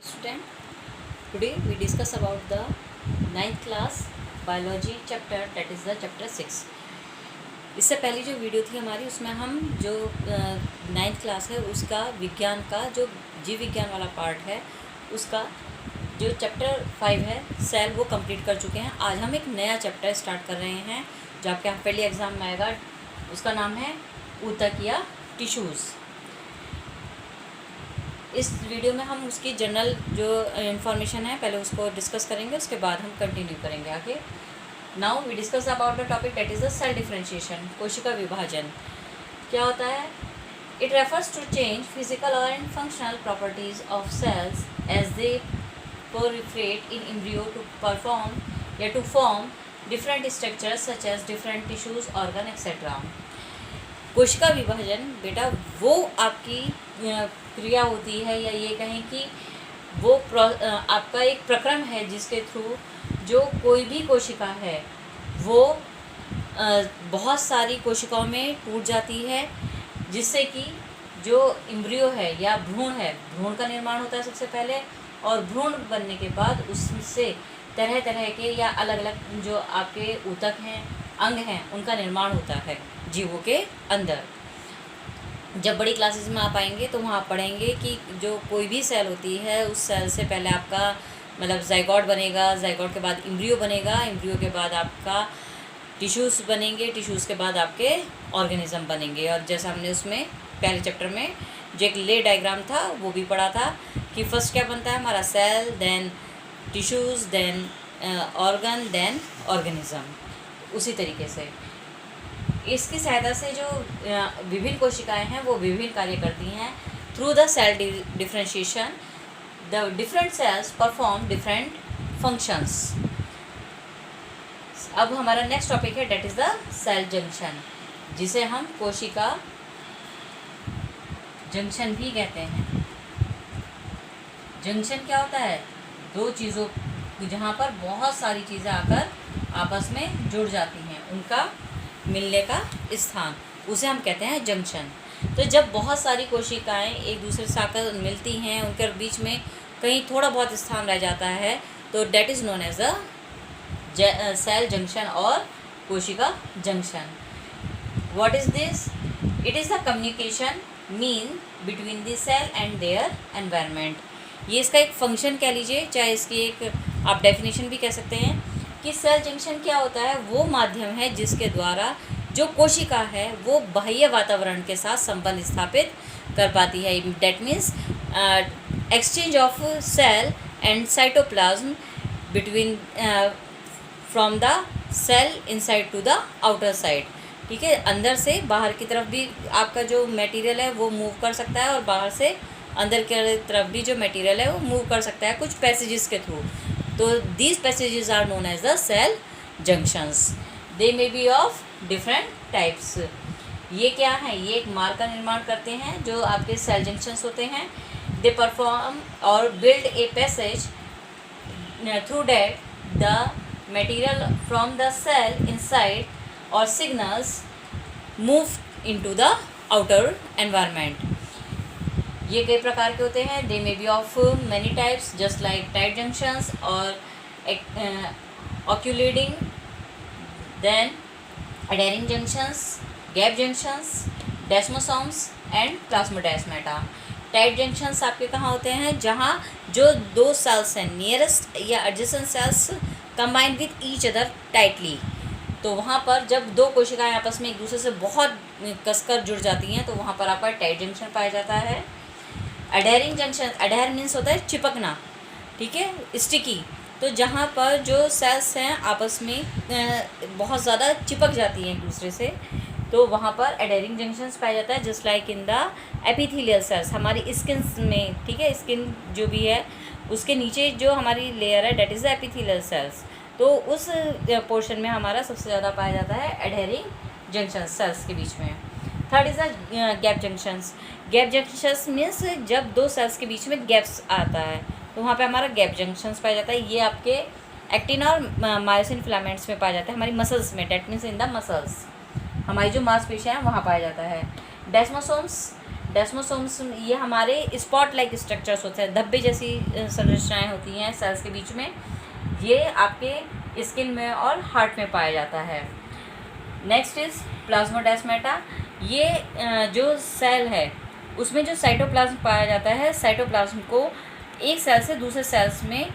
Student, today we discuss about the ninth class biology chapter, that is the chapter 6. इससे पहली जो video थी हमारी उसमें हम जो नाइन्थ क्लास है उसका विज्ञान का जो जीव विज्ञान वाला पार्ट है उसका जो चैप्टर 5 है सेल वो कंप्लीट कर चुके हैं। आज हम एक नया चैप्टर स्टार्ट कर रहे हैं जो आपके हाफेली एग्ज़ाम में आएगा। उसका नाम है ऊतक या टिश्यूज़। इस वीडियो में हम उसकी जनरल जो इन्फॉर्मेशन है पहले उसको डिस्कस करेंगे, उसके बाद हम कंटिन्यू करेंगे आगे। Now we discuss about the topic that is the cell differentiation, कोशिका विभाजन। क्या होता है? It refers to change physical and functional properties of cells as they proliferate in embryo to perform या to form different structures such as different tissues, organ etc. कोशिका विभाजन बेटा वो आपकी क्रिया होती है या ये कहें कि वो आपका एक प्रक्रम है जिसके थ्रू जो कोई भी कोशिका है वो बहुत सारी कोशिकाओं में टूट जाती है, जिससे कि जो एम्ब्रियो है या भ्रूण है, भ्रूण का निर्माण होता है सबसे पहले, और भ्रूण बनने के बाद उससे तरह तरह के या अलग अलग जो आपके ऊतक हैं, अंग हैं, उनका निर्माण होता है जीवों के अंदर। जब बड़ी क्लासेस में आप आएंगे तो वहाँ पढ़ेंगे कि जो कोई भी सेल होती है उस सेल से पहले आपका मतलब जाइगोट बनेगा, जाइगोट के बाद एम्ब्रियो बनेगा, एम्ब्रियो के बाद आपका टिश्यूज़ बनेंगे, टिश्यूज़ के बाद आपके ऑर्गेनिज्म बनेंगे। और जैसा हमने उसमें पहले चैप्टर में जो एक ले डायग्राम था वो भी पढ़ा था कि फर्स्ट क्या बनता है हमारा cell, then tissues, then organ, then organism. उसी तरीके से इसकी सहायता से जो विभिन्न कोशिकाएं हैं वो विभिन्न कार्य करती हैं। Through the cell differentiation the different cells perform different functions. अब हमारा नेक्स्ट टॉपिक है that is the cell junction, जिसे हम कोशिका जंक्शन भी कहते हैं। जंक्शन क्या होता है? दो चीज़ों जहाँ पर बहुत सारी चीज़ें आकर आपस में जुड़ जाती हैं, उनका मिलने का स्थान, उसे हम कहते हैं जंक्शन। तो जब बहुत सारी कोशिकाएं एक दूसरे से आकर मिलती हैं, उनके बीच में कहीं थोड़ा बहुत स्थान रह जाता है, तो that is known as the cell junction और कोशिका junction. What is this? It is the communication mean between the cell and their environment. ये इसका एक फंक्शन कह लीजिए, चाहे इसकी एक आप डेफिनेशन भी कह सकते हैं कि सेल जंक्शन क्या होता है? वो माध्यम है जिसके द्वारा जो कोशिका है वो बाह्य वातावरण के साथ संबंध स्थापित कर पाती है। That means exchange of cell and cytoplasm between from the cell inside to the outer side. ठीक है, अंदर से बाहर की तरफ भी आपका जो मटेरियल है वो मूव कर सकता है, और बाहर से अंदर की तरफ भी जो मटेरियल है वो मूव कर सकता है कुछ पैसेजेस के थ्रू। तो these passages are known as the cell junctions. They may be of different types. ये क्या है? ये एक मार्ग का निर्माण करते हैं जो आपके सेल जंक्शंस होते हैं। दे परफॉर्म और build a passage through that the material from the cell inside और signals move into the outer environment. ये कई प्रकार के होते हैं। They may be of many types just like tight junctions और occluding, then adhering junctions, gap junctions, desmosomes and plasmodesmata. Tight junctions आपके कहाँ होते हैं? जहाँ जो दो सेल्स हैं, नियरेस्ट या adjacent sales combine with each other tightly, तो वहाँ पर जब दो कोशिकाएं आपस में एक दूसरे से बहुत कसकर जुड़ जाती हैं तो वहाँ पर आपका टाइट जंक्शन पाया जाता है। अडेरिंग जंक्शन, अडेर मीन्स होता है चिपकना, ठीक है, स्टिकी। तो जहाँ पर जो सेल्स हैं आपस में बहुत ज़्यादा चिपक जाती हैं एक दूसरे से, तो वहाँ पर एडेरिंग जंक्शंस पाया जाता है। Just like in the epithelial cells, हमारी स्किन में, ठीक है, स्किन जो भी है उसके नीचे जो हमारी लेयर है that is the epithelial cells, तो उस पोर्शन में हमारा सबसे ज़्यादा पाया जाता है एडहेरिंग जंक्शन सेल्स के बीच में। Third is the gap junctions. Gap junctions means जब दो सेल्स के बीच में गैप्स आता है तो वहाँ पे हमारा गैप जंक्शंस पाया जाता है। ये आपके एक्टिन और मायोसिन फिलामेंट्स में पाया जाता है, हमारी मसल्स में, that means in the muscles, हमारी जो मांसपेशियाँ हैं वहाँ पाया जाता है। डेस्मोसोम्स, डेस्मोसोम्स ये हमारे स्पॉट लाइक स्ट्रक्चर्स होते हैं, धब्बे जैसी संरचनाएं होती हैं सेल्स के बीच में। ये आपके स्किन में और हार्ट में पाया जाता है। Next is plasmodesmata. ये जो सेल है उसमें जो साइटोप्लाज्म पाया जाता है, साइटोप्लाज्म को एक सेल से दूसरे सेल्स में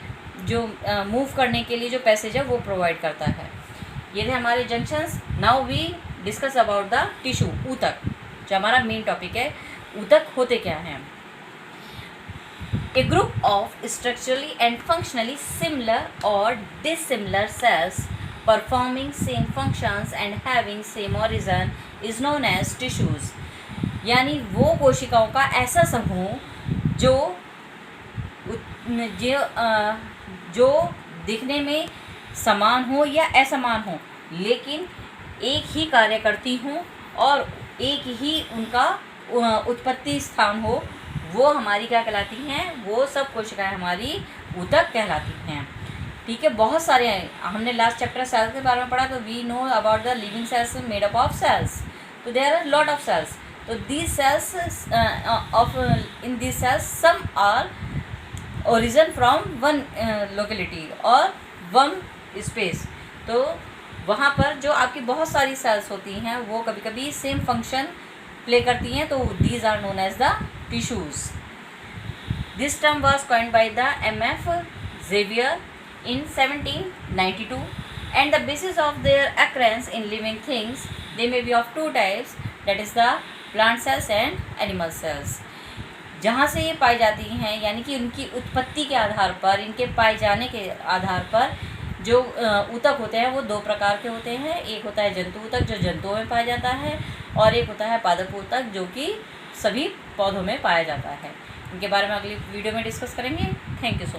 जो मूव करने के लिए जो पैसेज है वो प्रोवाइड करता है। ये थे हमारे junctions. Now we discuss about the tissue, ऊतक, जो हमारा मेन टॉपिक है। ऊतक होते क्या हैं? A group of structurally and functionally similar और dissimilar cells performing same functions and having same origin is known as tissues. यानी वो कोशिकाओं का ऐसा समूह जो दिखने में समान हो या असमान हो, लेकिन एक ही कार्य करती हों और एक ही उनका उत्पत्ति स्थान हो, वो हमारी क्या कहलाती हैं? वो सब कोशिकाएं हमारी ऊतक कहलाती हैं। ठीक है, बहुत सारे हैं। हमने लास्ट चैप्टर सेल्स के बारे में पढ़ा, तो we know about the living cells made up of cells. तो there are lot of cells. तो these cells in these cells some are origin from one locality or one space। तो वहाँ पर जो आपकी बहुत सारी सेल्स होती हैं वो कभी कभी सेम फंक्शन प्ले करती हैं, तो these are known as the tissues। This term was coined by the M.F. Xavier in 1792 and the basis of their occurrence in living things, they may be of two types, that is the plant cells and animal cells. जहाँ से ये पाई जाती हैं, यानी कि उनकी उत्पत्ति के आधार पर, इनके पाए जाने के आधार पर जो ऊतक होते हैं वो दो प्रकार के होते हैं। एक होता है जंतु ऊतक जो जंतुओं में पाया जाता है, और एक होता है पादप ऊतक जो कि सभी पौधों में पाया जाता है। इनके बारे में अगली वीडियो में डिस्कस करेंगे। Thank you so much.